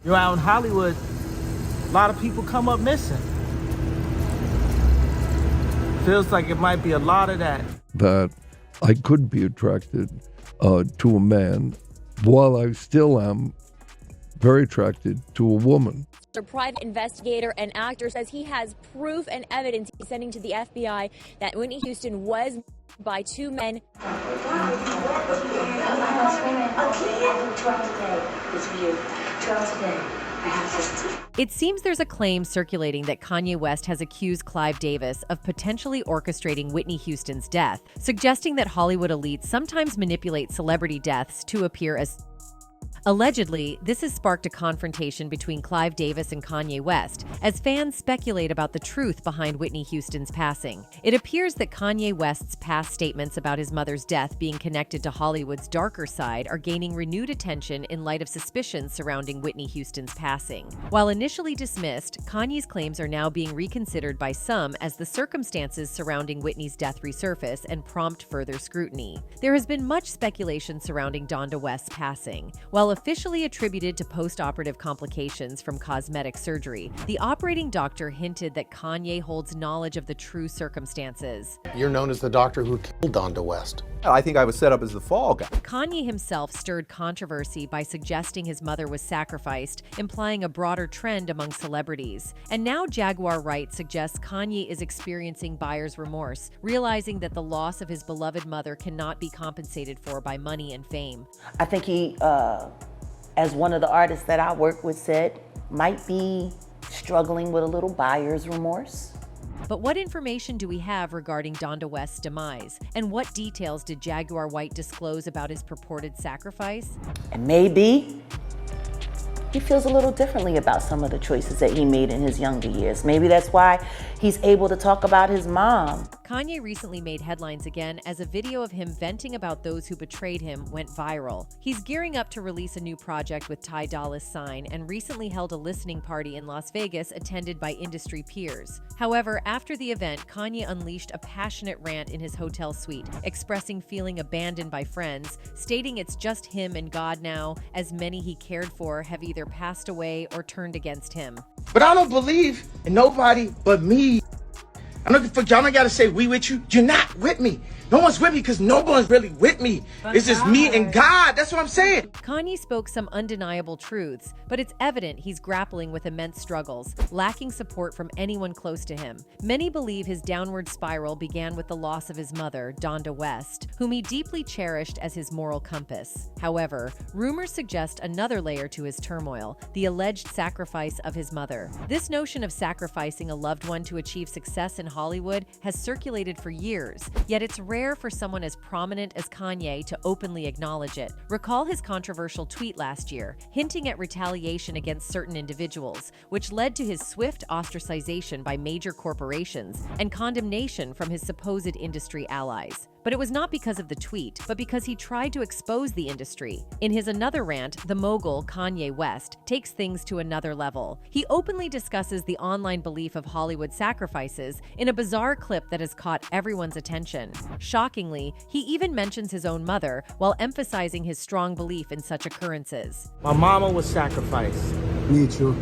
You're out in Hollywood, a lot of people come up missing. Feels like it might be a lot of that. That I could be attracted to a man while I still am very attracted to a woman. A private investigator and actor says he has proof and evidence he's sending to the FBI that Whitney Houston was by two men. It seems there's a claim circulating that Kanye West has accused Clive Davis of potentially orchestrating Whitney Houston's death, suggesting that Hollywood elites sometimes manipulate celebrity deaths to appear as... Allegedly, this has sparked a confrontation between Clive Davis and Kanye West, as fans speculate about the truth behind Whitney Houston's passing. It appears that Kanye West's past statements about his mother's death being connected to Hollywood's darker side are gaining renewed attention in light of suspicions surrounding Whitney Houston's passing. While initially dismissed, Kanye's claims are now being reconsidered by some as the circumstances surrounding Whitney's death resurface and prompt further scrutiny. There has been much speculation surrounding Donda West's passing. While officially attributed to post-operative complications from cosmetic surgery, the operating doctor hinted that Kanye holds knowledge of the true circumstances. You're known as the doctor who killed Donda West. I think I was set up as the fall guy. Kanye himself stirred controversy by suggesting his mother was sacrificed, implying a broader trend among celebrities. And now Jaguar Wright suggests Kanye is experiencing buyer's remorse, realizing that the loss of his beloved mother cannot be compensated for by money and fame. I think he, as one of the artists that I work with said, might be struggling with a little buyer's remorse. But what information do we have regarding Donda West's demise? And what details did Jaguar Wright disclose about his purported sacrifice? And maybe he feels a little differently about some of the choices that he made in his younger years. Maybe that's why he's able to talk about his mom. Kanye recently made headlines again as a video of him venting about those who betrayed him went viral. He's gearing up to release a new project with Ty Dolla $ign and recently held a listening party in Las Vegas attended by industry peers. However, after the event, Kanye unleashed a passionate rant in his hotel suite, expressing feeling abandoned by friends, stating it's just him and God now, as many he cared for have either passed away or turned against him. But I don't believe in nobody but me. I'm looking for y'all. I gotta say we with you. You're not with me. No one's with me because no one's really with me. It's just me and God. That's what I'm saying. Kanye spoke some undeniable truths, but it's evident he's grappling with immense struggles, lacking support from anyone close to him. Many believe his downward spiral began with the loss of his mother, Donda West, whom he deeply cherished as his moral compass. However, rumors suggest another layer to his turmoil, the alleged sacrifice of his mother. This notion of sacrificing a loved one to achieve success in Hollywood has circulated for years, yet it's rare for someone as prominent as Kanye to openly acknowledge it. Recall his controversial tweet last year, hinting at retaliation against certain individuals, which led to his swift ostracization by major corporations and condemnation from his supposed industry allies. But it was not because of the tweet, but because he tried to expose the industry. In his another rant, the mogul Kanye West takes things to another level. He openly discusses the online belief of Hollywood sacrifices in a bizarre clip that has caught everyone's attention. Shockingly, he even mentions his own mother while emphasizing his strong belief in such occurrences. My mama was sacrificed. Me too.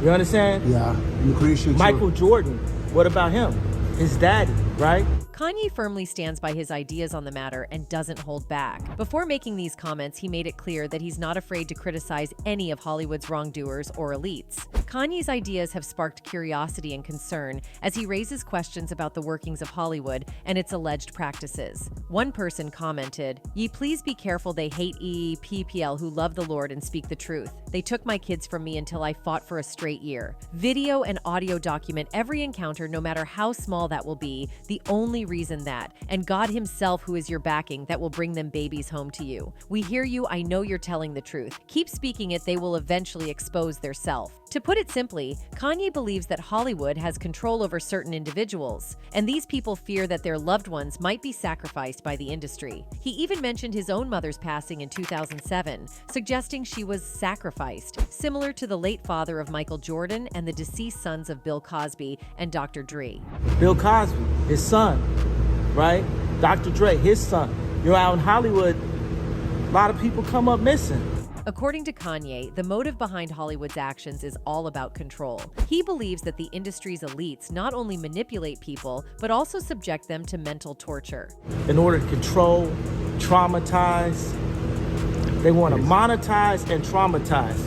You understand? Yeah, I'm Christian too. Michael Jordan, what about him? His daddy, right? Kanye firmly stands by his ideas on the matter and doesn't hold back. Before making these comments, he made it clear that he's not afraid to criticize any of Hollywood's wrongdoers or elites. Kanye's ideas have sparked curiosity and concern as he raises questions about the workings of Hollywood and its alleged practices. One person commented, "Ye please be careful, they hate EEPPL who love the Lord and speak the truth. They took my kids from me until I fought for a straight year. Video and audio document every encounter, no matter how small that will be, the only reason that, and God himself who is your backing, that will bring them babies home to you. We hear you, I know you're telling the truth. Keep speaking it, they will eventually expose their self." To put it simply, Kanye believes that Hollywood has control over certain individuals, and these people fear that their loved ones might be sacrificed by the industry. He even mentioned his own mother's passing in 2007, suggesting she was sacrificed, similar to the late father of Michael Jordan and the deceased sons of Bill Cosby and Dr. Dre. Bill Cosby, his son, right? Dr. Dre, his son. You're out in Hollywood, a lot of people come up missing. According to Kanye, the motive behind Hollywood's actions is all about control. He believes that the industry's elites not only manipulate people, but also subject them to mental torture. In order to control, traumatize, they want to monetize and traumatize.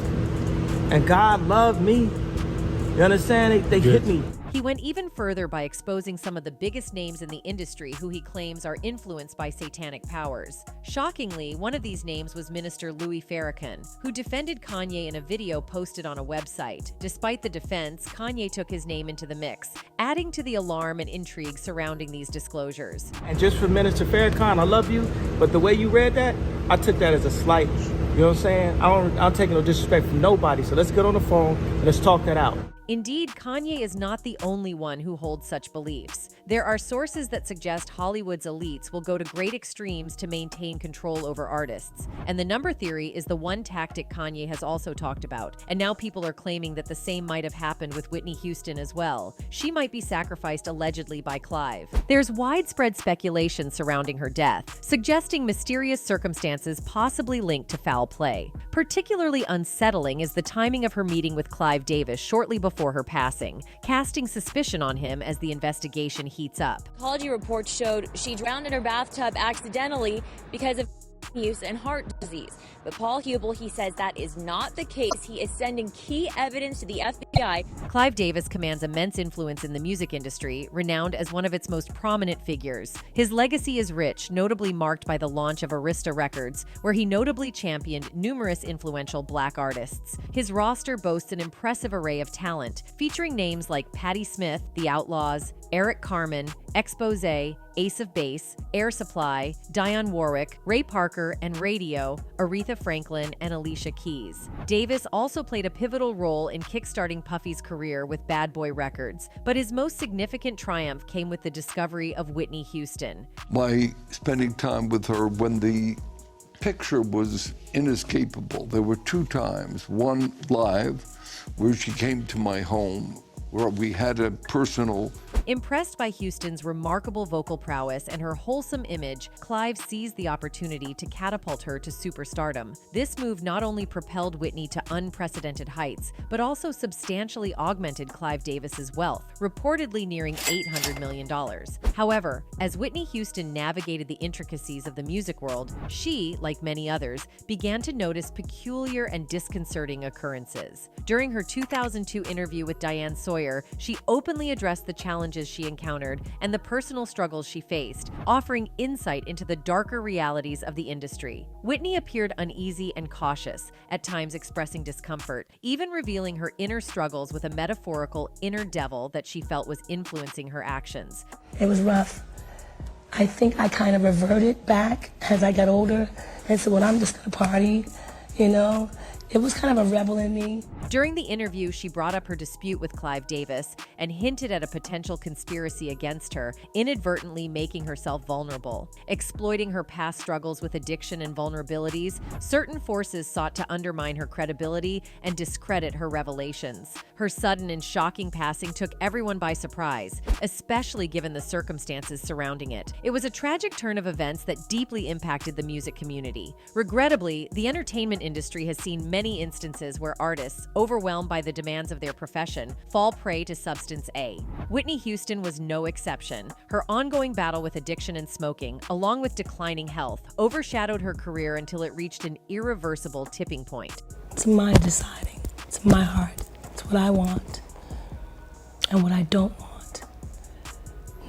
And God loved me. You understand? They hit me. He went even further by exposing some of the biggest names in the industry who he claims are influenced by satanic powers. Shockingly, one of these names was Minister Louis Farrakhan, who defended Kanye in a video posted on a website. Despite the defense, Kanye took his name into the mix, adding to the alarm and intrigue surrounding these disclosures. And just for Minister Farrakhan, I love you, but the way you read that, I took that as a slight. You know what I'm saying? I don't take no disrespect from nobody, so let's get on the phone and let's talk that out. Indeed, Kanye is not the only one who holds such beliefs. There are sources that suggest Hollywood's elites will go to great extremes to maintain control over artists. And the number theory is the one tactic Kanye has also talked about. And now people are claiming that the same might have happened with Whitney Houston as well. She might be sacrificed allegedly by Clive. There's widespread speculation surrounding her death, suggesting mysterious circumstances possibly linked to foul play. Particularly unsettling is the timing of her meeting with Clive Davis shortly before her passing, casting suspicion on him as the investigation heats up. Psychology reports showed she drowned in her bathtub accidentally because of use and heart disease. But Paul Hubel, he says that is not the case. He is sending key evidence to the FBI. Clive Davis commands immense influence in the music industry, renowned as one of its most prominent figures. His legacy is rich, notably marked by the launch of Arista Records, where he notably championed numerous influential black artists. His roster boasts an impressive array of talent, featuring names like Patti Smith, The Outlaws, Eric Carmen, Exposé, Ace of Base, Air Supply, Dionne Warwick, Ray Parker, and Radio, Aretha Franklin, and Alicia Keys. Davis also played a pivotal role in kickstarting Puffy's career with Bad Boy Records, but his most significant triumph came with the discovery of Whitney Houston. My spending time with her when the picture was inescapable. There were two times, one live, where she came to my home, where we had a personal. Impressed by Houston's remarkable vocal prowess and her wholesome image, Clive seized the opportunity to catapult her to superstardom. This move not only propelled Whitney to unprecedented heights, but also substantially augmented Clive Davis's wealth, reportedly nearing $800 million. However, as Whitney Houston navigated the intricacies of the music world, she, like many others, began to notice peculiar and disconcerting occurrences. During her 2002 interview with Diane Sawyer, she openly addressed the challenges she encountered and the personal struggles she faced, offering insight into the darker realities of the industry. Whitney appeared uneasy and cautious, at times expressing discomfort, even revealing her inner struggles with a metaphorical inner devil that she felt was influencing her actions. It was rough. I think I kind of reverted back as I got older and said, well, I'm just gonna party, you know? It was kind of a rebel in me. During the interview, she brought up her dispute with Clive Davis and hinted at a potential conspiracy against her, inadvertently making herself vulnerable. Exploiting her past struggles with addiction and vulnerabilities, certain forces sought to undermine her credibility and discredit her revelations. Her sudden and shocking passing took everyone by surprise, especially given the circumstances surrounding it. It was a tragic turn of events that deeply impacted the music community. Regrettably, the entertainment industry has seen many instances where artists, overwhelmed by the demands of their profession, fall prey to substance A. Whitney Houston was no exception. Her ongoing battle with addiction and smoking, along with declining health, overshadowed her career until it reached an irreversible tipping point. It's my deciding. It's my heart. It's what I want and what I don't want.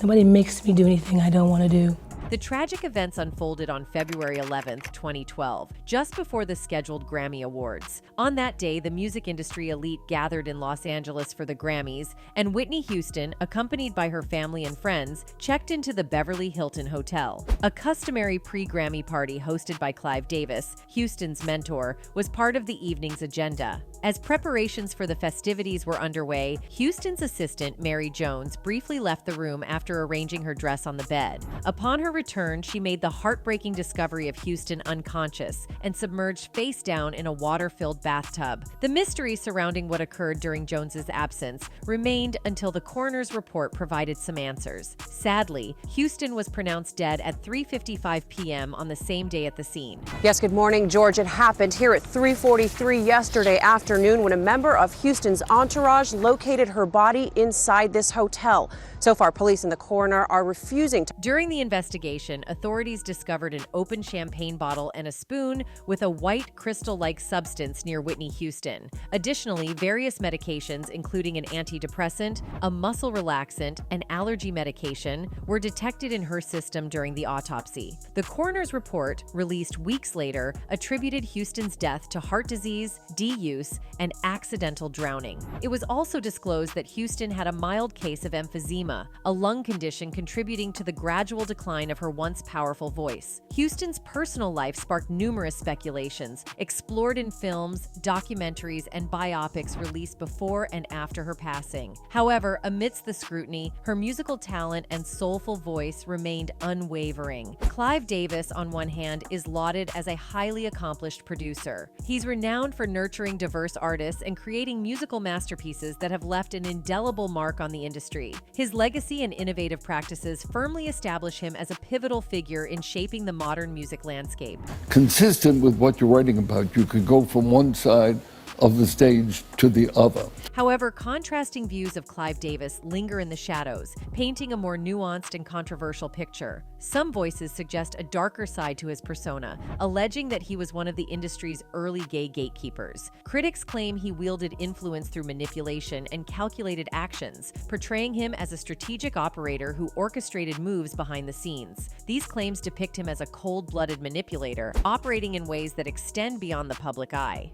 Nobody makes me do anything I don't want to do. The tragic events unfolded on February 11, 2012, just before the scheduled Grammy Awards. On that day, the music industry elite gathered in Los Angeles for the Grammys, and Whitney Houston, accompanied by her family and friends, checked into the Beverly Hilton Hotel. A customary pre-Grammy party hosted by Clive Davis, Houston's mentor, was part of the evening's agenda. As preparations for the festivities were underway, Houston's assistant, Mary Jones, briefly left the room after arranging her dress on the bed. Upon her return, she made the heartbreaking discovery of Houston unconscious and submerged face down in a water-filled bathtub. The mystery surrounding what occurred during Jones's absence remained until the coroner's report provided some answers. Sadly, Houston was pronounced dead at 3:55 p.m. on the same day at the scene. Yes, good morning, George. It happened here at 3:43 yesterday afternoon when a member of Houston's entourage located her body inside this hotel. So far, police and the coroner are refusing to. During the investigation, authorities discovered an open champagne bottle and a spoon with a white crystal-like substance near Whitney Houston. Additionally, various medications, including an antidepressant, a muscle relaxant, and allergy medication, were detected in her system during the autopsy. The coroner's report, released weeks later, attributed Houston's death to heart disease, D-use, and accidental drowning. It was also disclosed that Houston had a mild case of emphysema, a lung condition contributing to the gradual decline of her once powerful voice. Houston's personal life sparked numerous speculations, explored in films, documentaries, and biopics released before and after her passing. However, amidst the scrutiny, her musical talent and soulful voice remained unwavering. Clive Davis, on one hand, is lauded as a highly accomplished producer. He's renowned for nurturing diverse artists and creating musical masterpieces that have left an indelible mark on the industry. His legacy and innovative practices firmly establish him as a pivotal figure in shaping the modern music landscape. Consistent with what you're writing about, you could go from one side of the stage to the other. However, contrasting views of Clive Davis linger in the shadows, painting a more nuanced and controversial picture. Some voices suggest a darker side to his persona, alleging that he was one of the industry's early gay gatekeepers. Critics claim he wielded influence through manipulation and calculated actions, portraying him as a strategic operator who orchestrated moves behind the scenes. These claims depict him as a cold-blooded manipulator, operating in ways that extend beyond the public eye.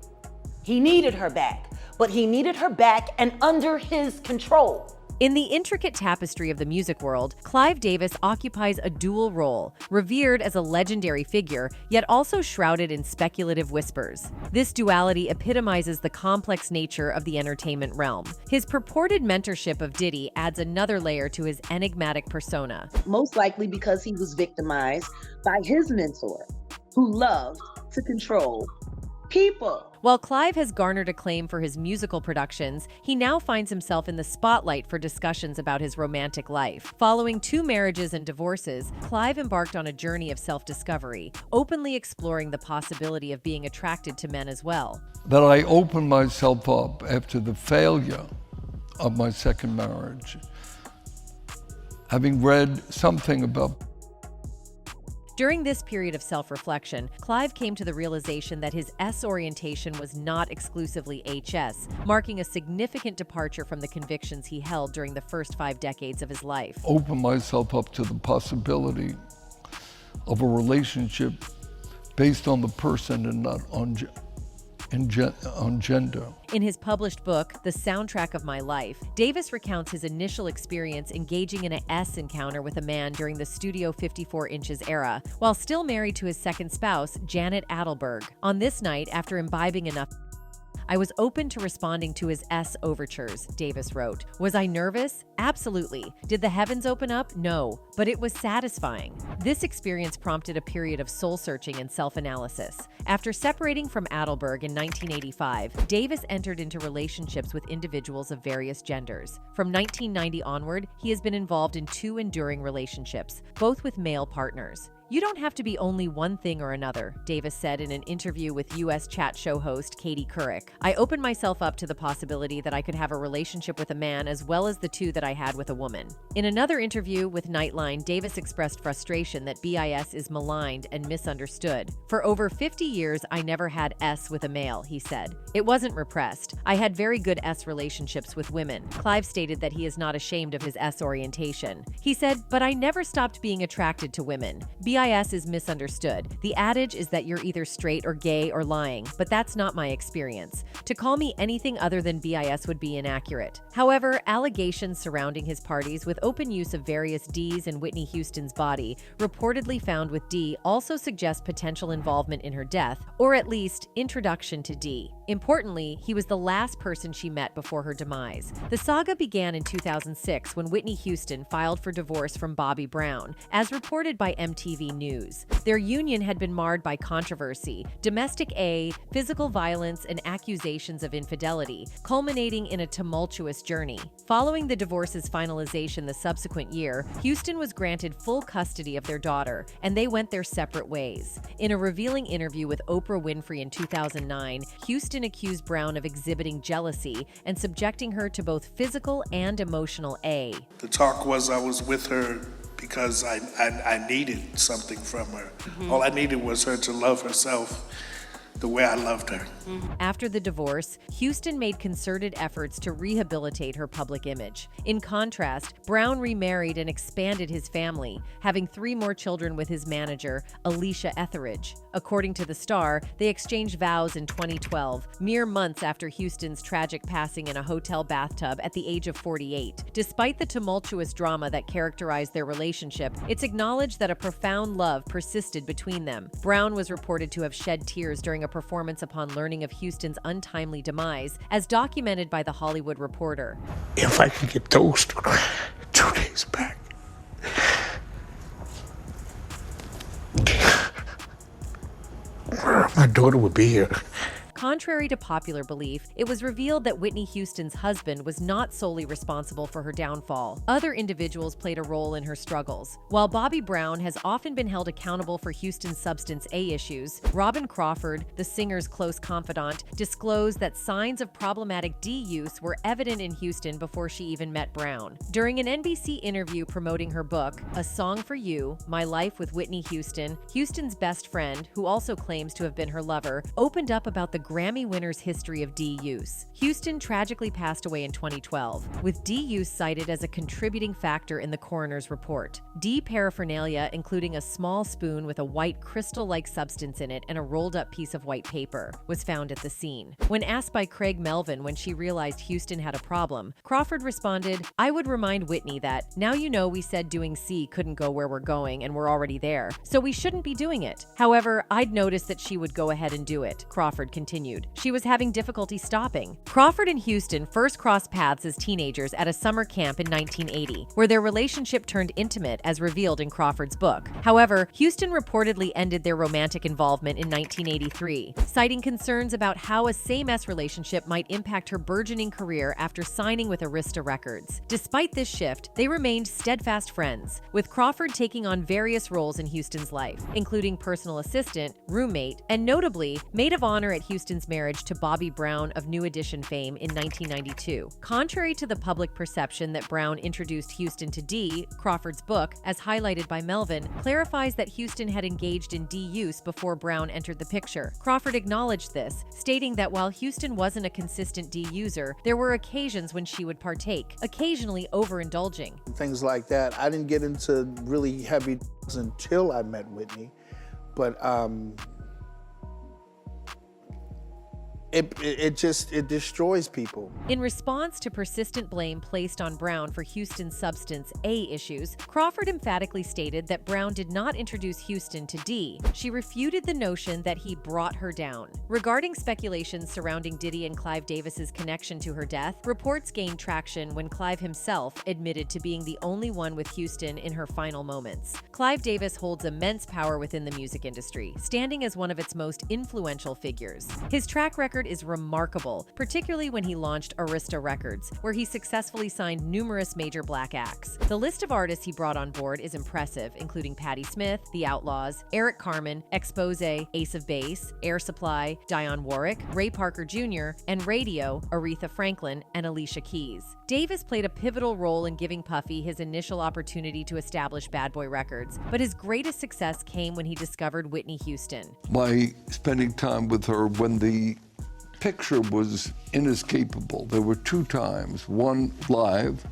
He needed her back, but he needed her back and under his control. In the intricate tapestry of the music world, Clive Davis occupies a dual role, revered as a legendary figure, yet also shrouded in speculative whispers. This duality epitomizes the complex nature of the entertainment realm. His purported mentorship of Diddy adds another layer to his enigmatic persona. Most likely because he was victimized by his mentor, who loved to control people. While Clive has garnered acclaim for his musical productions, he now finds himself in the spotlight for discussions about his romantic life. Following 2 marriages and divorces, Clive embarked on a journey of self-discovery, openly exploring the possibility of being attracted to men as well. That I opened myself up after the failure of my second marriage, having read something about. During this period of self-reflection, Clive came to the realization that his S orientation was not exclusively HS, marking a significant departure from the convictions he held during the first 5 decades of his life. Open myself up to the possibility of a relationship based on the person and not on gender. In his published book, The Soundtrack of My Life, Davis recounts his initial experience engaging in an S encounter with a man during the Studio 54 Inches era, while still married to his second spouse, Janet Adelberg. On this night, after imbibing enough, I was open to responding to his S overtures, Davis wrote. Was I nervous? Absolutely. Did the heavens open up? No, but it was satisfying. This experience prompted a period of soul-searching and self-analysis. After separating from Adelberg in 1985, Davis entered into relationships with individuals of various genders. From 1990 onward, he has been involved in 2 enduring relationships, both with male partners. You don't have to be only one thing or another, Davis said in an interview with U.S. chat show host Katie Couric. I opened myself up to the possibility that I could have a relationship with a man as well as the 2 that I had with a woman. In another interview with Nightline, Davis expressed frustration that BIS is maligned and misunderstood. For over 50 years, I never had S with a male, he said. It wasn't repressed. I had very good S relationships with women. Clive stated that he is not ashamed of his S orientation. He said, but I never stopped being attracted to women. BIS is misunderstood. The adage is that you're either straight or gay or lying, but that's not my experience. To call me anything other than BIS would be inaccurate. However, allegations surrounding his parties with open use of various D's in Whitney Houston's body, reportedly found with D, also suggest potential involvement in her death, or at least introduction to D. Importantly, he was the last person she met before her demise. The saga began in 2006 when Whitney Houston filed for divorce from Bobby Brown, as reported by MTV News. Their union had been marred by controversy, domestic physical violence, and accusations of infidelity, culminating in a tumultuous journey. Following the divorce's finalization the subsequent year, Houston was granted full custody of their daughter, and they went their separate ways. In a revealing interview with Oprah Winfrey in 2009, Houston accused Brown of exhibiting jealousy and subjecting her to both physical and emotional The talk was I was with her because I needed something from her. All I needed was her to love herself the way I loved her. After the divorce, Houston made concerted efforts to rehabilitate her public image. In contrast, Brown remarried and expanded his family, having 3 more children with his manager, Alicia Etheridge. According to The Star, they exchanged vows in 2012, mere months after Houston's tragic passing in a hotel bathtub at the age of 48. Despite the tumultuous drama that characterized their relationship, it's acknowledged that a profound love persisted between them. Brown was reported to have shed tears during a performance upon learning of Houston's untimely demise, as documented by The Hollywood Reporter. If I could get those 2 days back, my daughter would be here. Contrary to popular belief, it was revealed that Whitney Houston's husband was not solely responsible for her downfall. Other individuals played a role in her struggles. While Bobby Brown has often been held accountable for Houston's substance A issues, Robin Crawford, the singer's close confidant, disclosed that signs of problematic D use were evident in Houston before she even met Brown. During an NBC interview promoting her book, A Song for You, My Life with Whitney Houston, Houston's best friend, who also claims to have been her lover, opened up about the Grammy winner's history of D use. Houston tragically passed away in 2012, with D use cited as a contributing factor in the coroner's report. D paraphernalia, including a small spoon with a white crystal-like substance in it and a rolled-up piece of white paper, was found at the scene. When asked by Craig Melvin when she realized Houston had a problem, Crawford responded, "I would remind Whitney that, now you know we said doing C couldn't go where we're going and we're already there, so we shouldn't be doing it. However, I'd noticed that she would go ahead and do it," Crawford continued. She was having difficulty stopping. Crawford and Houston first crossed paths as teenagers at a summer camp in 1980, where their relationship turned intimate as revealed in Crawford's book. However, Houston reportedly ended their romantic involvement in 1983, citing concerns about how a same-sex relationship might impact her burgeoning career after signing with Arista Records. Despite this shift, they remained steadfast friends, with Crawford taking on various roles in Houston's life, including personal assistant, roommate, and notably, maid of honor at Houston's marriage to Bobby Brown of New Edition fame in 1992. Contrary to the public perception that Brown introduced Houston to D, Crawford's book, as highlighted by Melvin, clarifies that Houston had engaged in D use before Brown entered the picture. Crawford acknowledged this, stating that while Houston wasn't a consistent D user, there were occasions when she would partake, occasionally overindulging. Things like that. I didn't get into really heavy until I met Whitney, but it destroys people. In response to persistent blame placed on Brown for Houston's substance A issues, Crawford emphatically stated that Brown did not introduce Houston to D. She refuted the notion that he brought her down. Regarding speculations surrounding Diddy and Clive Davis's connection to her death, reports gained traction when Clive himself admitted to being the only one with Houston in her final moments. Clive Davis holds immense power within the music industry, standing as one of its most influential figures. His track record is remarkable, particularly when he launched Arista Records, where he successfully signed numerous major black acts. The list of artists he brought on board is impressive, including Patti Smith, The Outlaws, Eric Carmen, Exposé, Ace of Base, Air Supply, Dionne Warwick, Ray Parker Jr., and Radio, Aretha Franklin, and Alicia Keys. Davis played a pivotal role in giving Puffy his initial opportunity to establish Bad Boy Records, but his greatest success came when he discovered Whitney Houston. By spending time with her when the picture was inescapable. There were 2 times, one live,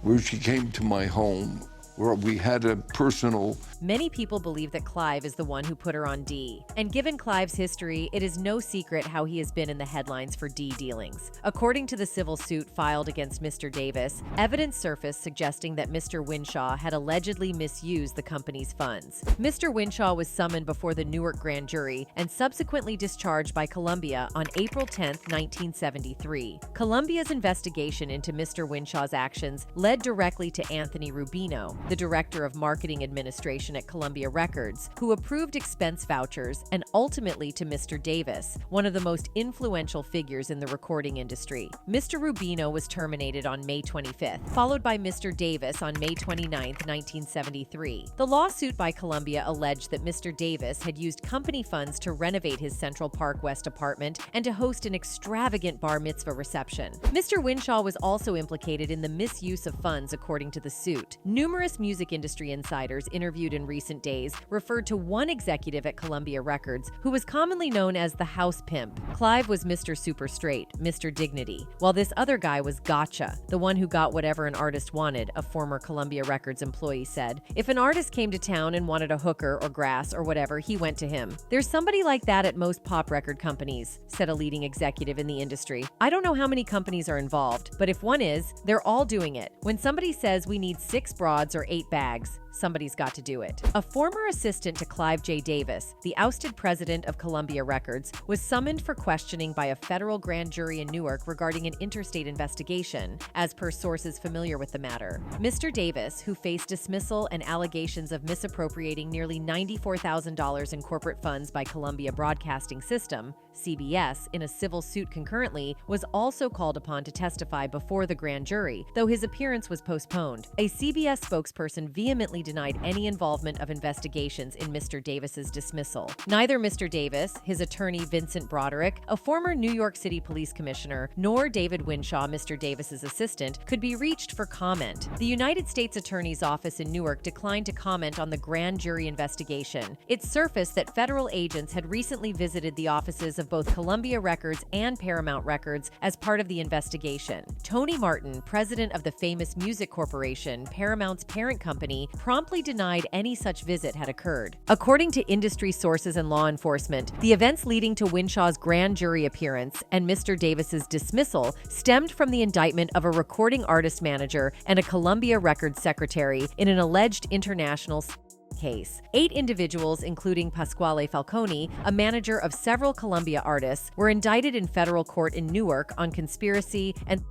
where she came to my home. where we had a personal. Many people believe that Clive is the one who put her on D. And given Clive's history, it is no secret how he has been in the headlines for D dealings. According to the civil suit filed against Mr. Davis, evidence surfaced suggesting that Mr. Winshaw had allegedly misused the company's funds. Mr. Winshaw was summoned before the Newark grand jury and subsequently discharged by Columbia on April 10, 1973. Columbia's investigation into Mr. Winshaw's actions led directly to Anthony Rubino, the director of marketing administration at Columbia Records, who approved expense vouchers, and ultimately to Mr. Davis, one of the most influential figures in the recording industry. Mr. Rubino was terminated on May 25th, followed by Mr. Davis on May 29, 1973. The lawsuit by Columbia alleged that Mr. Davis had used company funds to renovate his Central Park West apartment and to host an extravagant bar mitzvah reception. Mr. Winshaw was also implicated in the misuse of funds, according to the suit. Numerous music industry insiders interviewed in recent days referred to one executive at Columbia Records who was commonly known as the house pimp. Clive was Mr. Super Straight, Mr. Dignity, while this other guy was Gotcha, the one who got whatever an artist wanted, a former Columbia Records employee said. If an artist came to town and wanted a hooker or grass or whatever, he went to him. There's somebody like that at most pop record companies, said a leading executive in the industry. I don't know how many companies are involved, but if one is, they're all doing it. When somebody says we need 6 broads or 8 bags, somebody's got to do it. A former assistant to Clive J. Davis, the ousted president of Columbia Records, was summoned for questioning by a federal grand jury in Newark regarding an interstate investigation, as per sources familiar with the matter. Mr. Davis, who faced dismissal and allegations of misappropriating nearly $94,000 in corporate funds by Columbia Broadcasting System, CBS, in a civil suit concurrently, was also called upon to testify before the grand jury, though his appearance was postponed. A CBS spokesperson vehemently denied any involvement of investigations in Mr. Davis's dismissal. Neither Mr. Davis, his attorney Vincent Broderick, a former New York City police commissioner, nor David Winshaw, Mr. Davis's assistant, could be reached for comment. The United States Attorney's Office in Newark declined to comment on the grand jury investigation. It surfaced that federal agents had recently visited the offices of both Columbia Records and Paramount Records as part of the investigation. Tony Martin, president of the Famous Music Corporation, Paramount's parent company, promptly denied any such visit had occurred. According to industry sources and law enforcement, the events leading to Winshaw's grand jury appearance and Mr. Davis's dismissal stemmed from the indictment of a recording artist manager and a Columbia Records secretary in an alleged international case. 8 individuals, including Pasquale Falcone, a manager of several Columbia artists, were indicted in federal court in Newark on conspiracy and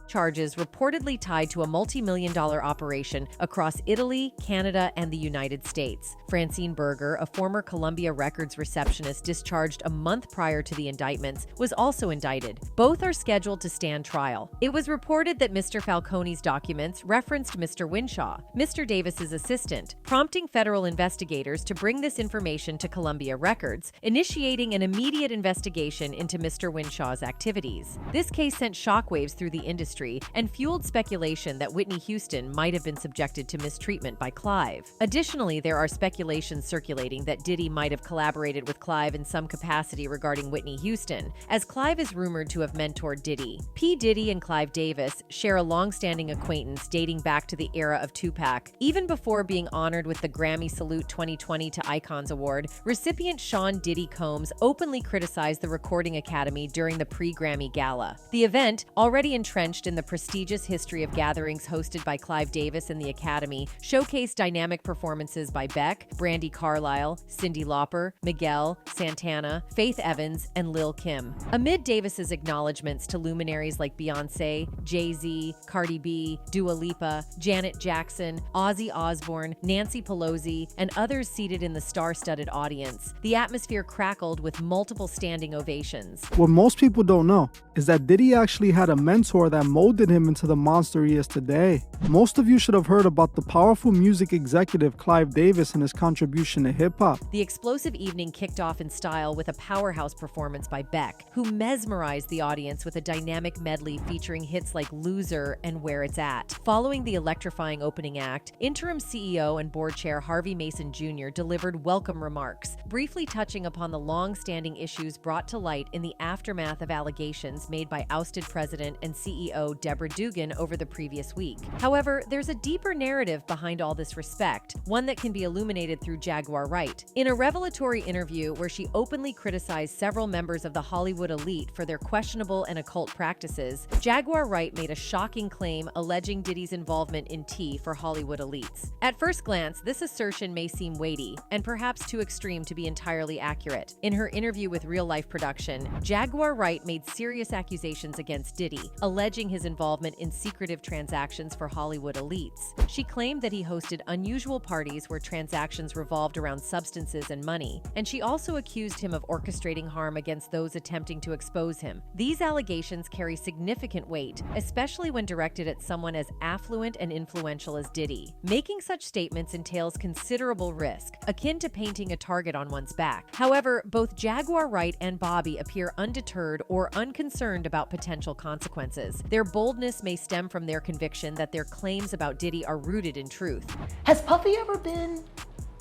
charges reportedly tied to a multi-million-dollar operation across Italy, Canada, and the United States. Francine Berger, a former Columbia Records receptionist discharged a month prior to the indictments, was also indicted. Both are scheduled to stand trial. It was reported that Mr. Falcone's documents referenced Mr. Winshaw, Mr. Davis's assistant, prompting federal investigators to bring this information to Columbia Records, initiating an immediate investigation into Mr. Winshaw's activities. This case sent shockwaves through the industry and fueled speculation that Whitney Houston might have been subjected to mistreatment by Clive. Additionally, there are speculations circulating that Diddy might have collaborated with Clive in some capacity regarding Whitney Houston, as Clive is rumored to have mentored Diddy. P. Diddy and Clive Davis share a long-standing acquaintance dating back to the era of Tupac. Even before being honored with the Grammy Salute 2020 to Icons Award, recipient Sean Diddy Combs openly criticized the Recording Academy during the pre-Grammy gala. The event, already entrenched in the prestigious history of gatherings hosted by Clive Davis and the Academy, showcased dynamic performances by Beck, Brandi Carlile, Cyndi Lauper, Miguel, Santana, Faith Evans, and Lil' Kim. Amid Davis's acknowledgments to luminaries like Beyoncé, Jay-Z, Cardi B, Dua Lipa, Janet Jackson, Ozzy Osbourne, Nancy Pelosi, and others seated in the star-studded audience, the atmosphere crackled with multiple standing ovations. What most people don't know is that Diddy actually had a mentor that molded him into the monster he is today. Most of you should have heard about the powerful music executive Clive Davis and his contribution to hip-hop. The explosive evening kicked off in style with a powerhouse performance by Beck, who mesmerized the audience with a dynamic medley featuring hits like Loser and Where It's At. Following the electrifying opening act, interim CEO and board chair Harvey Mason Jr. delivered welcome remarks, briefly touching upon the long-standing issues brought to light in the aftermath of allegations made by ousted president and CEO CEO Deborah Dugan over the previous week. However, there's a deeper narrative behind all this respect, one that can be illuminated through Jaguar Wright. In a revelatory interview where she openly criticized several members of the Hollywood elite for their questionable and occult practices, Jaguar Wright made a shocking claim alleging Diddy's involvement in tea for Hollywood elites. At first glance, this assertion may seem weighty and perhaps too extreme to be entirely accurate. In her interview with Real Life Production, Jaguar Wright made serious accusations against Diddy, alleging his involvement in secretive transactions for Hollywood elites. She claimed that he hosted unusual parties where transactions revolved around substances and money, and she also accused him of orchestrating harm against those attempting to expose him. These allegations carry significant weight, especially when directed at someone as affluent and influential as Diddy. Making such statements entails considerable risk, akin to painting a target on one's back. However, both Jaguar Wright and Bobby appear undeterred or unconcerned about potential consequences. Their boldness may stem from their conviction that their claims about Diddy are rooted in truth. Has Puffy ever been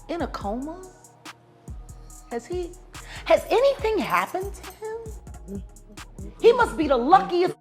in a coma? Has anything happened to him? He must be the luckiest.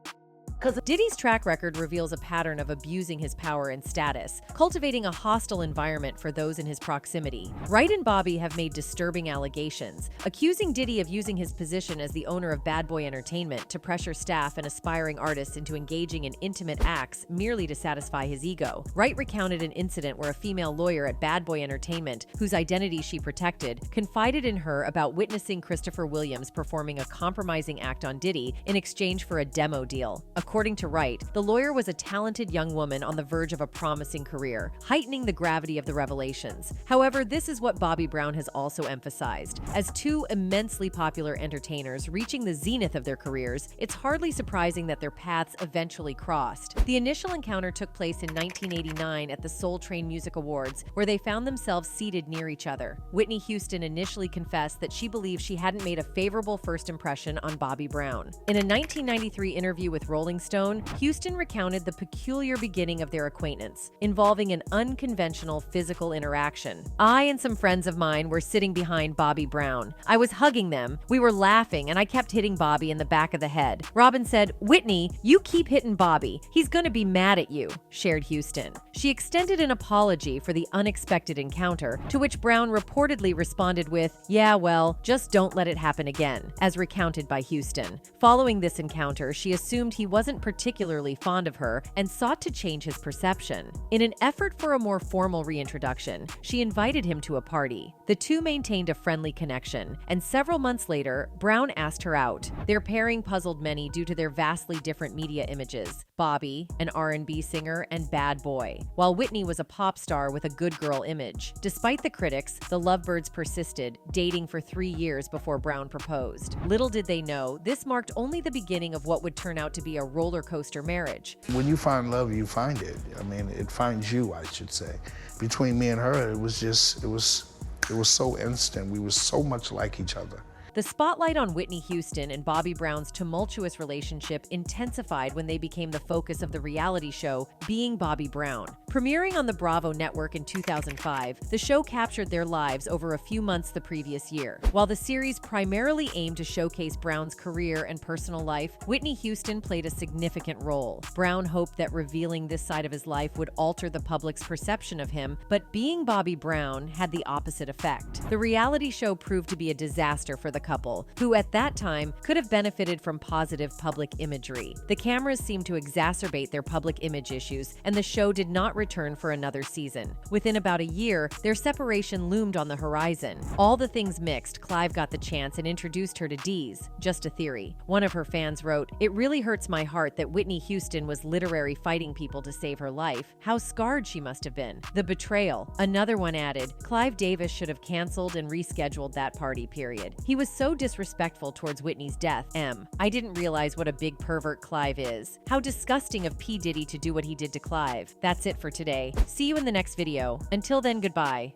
Diddy's track record reveals a pattern of abusing his power and status, cultivating a hostile environment for those in his proximity. Wright and Bobby have made disturbing allegations, accusing Diddy of using his position as the owner of Bad Boy Entertainment to pressure staff and aspiring artists into engaging in intimate acts merely to satisfy his ego. Wright recounted an incident where a female lawyer at Bad Boy Entertainment, whose identity she protected, confided in her about witnessing Christopher Williams performing a compromising act on Diddy in exchange for a demo deal. According to Wright, the lawyer was a talented young woman on the verge of a promising career, heightening the gravity of the revelations. However, this is what Bobby Brown has also emphasized. As two immensely popular entertainers reaching the zenith of their careers, it's hardly surprising that their paths eventually crossed. The initial encounter took place in 1989 at the Soul Train Music Awards, where they found themselves seated near each other. Whitney Houston initially confessed that she believed she hadn't made a favorable first impression on Bobby Brown. In a 1993 interview with Rolling Stone, Houston recounted the peculiar beginning of their acquaintance, involving an unconventional physical interaction. I and some friends of mine were sitting behind Bobby Brown. I was hugging them, we were laughing, and I kept hitting Bobby in the back of the head. Robin said, "Whitney, you keep hitting Bobby. He's gonna be mad at you," shared Houston. She extended an apology for the unexpected encounter, to which Brown reportedly responded with, "Yeah, well, just don't let it happen again," as recounted by Houston. Following this encounter, she assumed he wasn't particularly fond of her and sought to change his perception. In an effort for a more formal reintroduction, she invited him to a party. The two maintained a friendly connection, and several months later, Brown asked her out. Their pairing puzzled many due to their vastly different media images. Bobby, an R&B singer, and bad boy, while Whitney was a pop star with a good girl image. Despite the critics, the lovebirds persisted, dating for 3 years before Brown proposed. Little did they know, this marked only the beginning of what would turn out to be a roller coaster marriage. When you find love, you find it. I mean, it finds you, I should say. Between me and her, it was so instant. We were so much like each other. The spotlight on Whitney Houston and Bobby Brown's tumultuous relationship intensified when they became the focus of the reality show Being Bobby Brown. Premiering on the Bravo network in 2005, the show captured their lives over a few months the previous year. While the series primarily aimed to showcase Brown's career and personal life, Whitney Houston played a significant role. Brown hoped that revealing this side of his life would alter the public's perception of him, but Being Bobby Brown had the opposite effect. The reality show proved to be a disaster for the couple, who at that time could have benefited from positive public imagery. The cameras seemed to exacerbate their public image issues, and the show did not return for another season. Within about a year, their separation loomed on the horizon. All the things mixed, Clive got the chance and introduced her to Dee's, Just a Theory. One of her fans wrote, "It really hurts my heart that Whitney Houston was literally fighting people to save her life. How scarred she must have been. The betrayal." Another one added, "Clive Davis should have canceled and rescheduled that party, period. He was so disrespectful towards Whitney's death. I didn't realize what a big pervert Clive is. How disgusting of P. Diddy to do what he did to Clive." That's it for today. See you in the next video. Until then, goodbye.